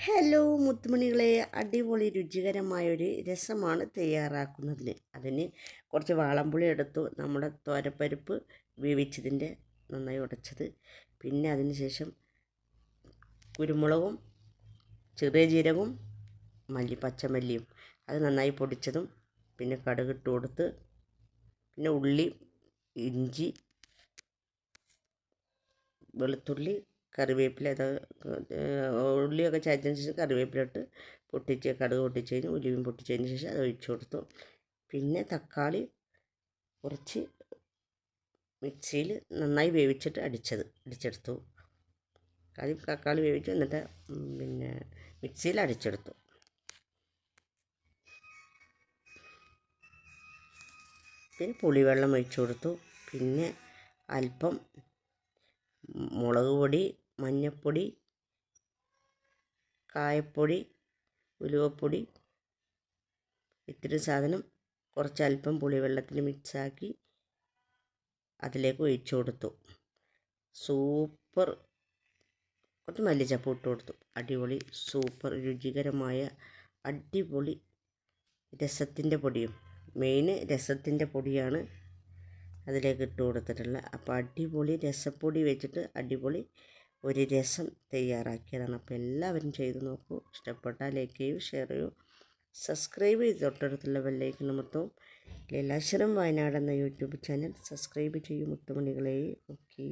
Hello മുത്തുമണികളെ, അടിപൊളി രുചികരമായൊരു രസമാണ് അതിന് കുറച്ച് വാളംപുളി എടുത്തു, നമ്മുടെ തോരപ്പരിപ്പ് വേവിച്ചതിൻ്റെ നന്നായി ഉടച്ചത്, പിന്നെ അതിന് ശേഷം കുരുമുളകും ചെറിയ ജീരകവും പച്ചമല്ലിയും അത് നന്നായി പൊടിച്ചതും, പിന്നെ കടുകിട്ട് കൊടുത്ത്, പിന്നെ ഉള്ളി, ഇഞ്ചി, വെളുത്തുള്ളി, കറിവേപ്പില, ഉള്ളിയൊക്കെ ചതച്ചതിന് ശേഷം കറിവേപ്പില ഇട്ട് കടുക് പൊട്ടിച്ചതിന് ഉലുവയും പൊട്ടിച്ചതിന് ശേഷം അത് ഒഴിച്ചു കൊടുത്തു. പിന്നെ തക്കാളി കുറച്ച് മിക്സിയിൽ നന്നായി വേവിച്ചിട്ട് അടിച്ചെടുത്തു. ആദ്യം തക്കാളി വേവിച്ചു, എന്നിട്ട് പിന്നെ മിക്സിയിൽ അടിച്ചെടുത്തു. പിന്നെ പുളിവെള്ളം ഒഴിച്ചു കൊടുത്തു. പിന്നെ അല്പം മുളക് പൊടി, മഞ്ഞൾപ്പൊടി, കായപ്പൊടി, ഉലുവപ്പൊടി, ഇത്തിരി സാധനം കുറച്ചല്പം പുളിവെള്ളത്തിൽ മിക്സാക്കി അതിലേക്ക് ഒഴിച്ചു കൊടുത്തു. സൂപ്പർ, കുറച്ച് മല്ലിച്ചപ്പ് ഇട്ട് കൊടുത്തു. അടിപൊളി സൂപ്പർ രുചികരമായ അടിപൊളി രസത്തിൻ്റെ പൊടിയും, മെയിൻ രസത്തിൻ്റെ പൊടിയാണ് അതിലേക്ക് ഇട്ട് കൊടുത്തിട്ടുള്ളത്. അപ്പോൾ അടിപൊളി രസപ്പൊടി വെച്ചിട്ട് അടിപൊളി ഒരു രസം തയ്യാറാക്കിയതാണ്. അപ്പോൾ എല്ലാവരും ചെയ്ത് നോക്കൂ. ഇഷ്ടപ്പെട്ടാൽ ലൈക്ക് ചെയ്യൂ, ഷെയർ ചെയ്യൂ, സബ്സ്ക്രൈബ് ചെയ്ത് തൊട്ടടുത്തുള്ള ബെല്ലൈക്കൺ അമർത്തും. ലീലാക്ഷരം വയനാട് എന്ന യൂട്യൂബ് ചാനൽ സബ്സ്ക്രൈബ് ചെയ്യും മുത്തുമണികളെ. ഓക്കേ.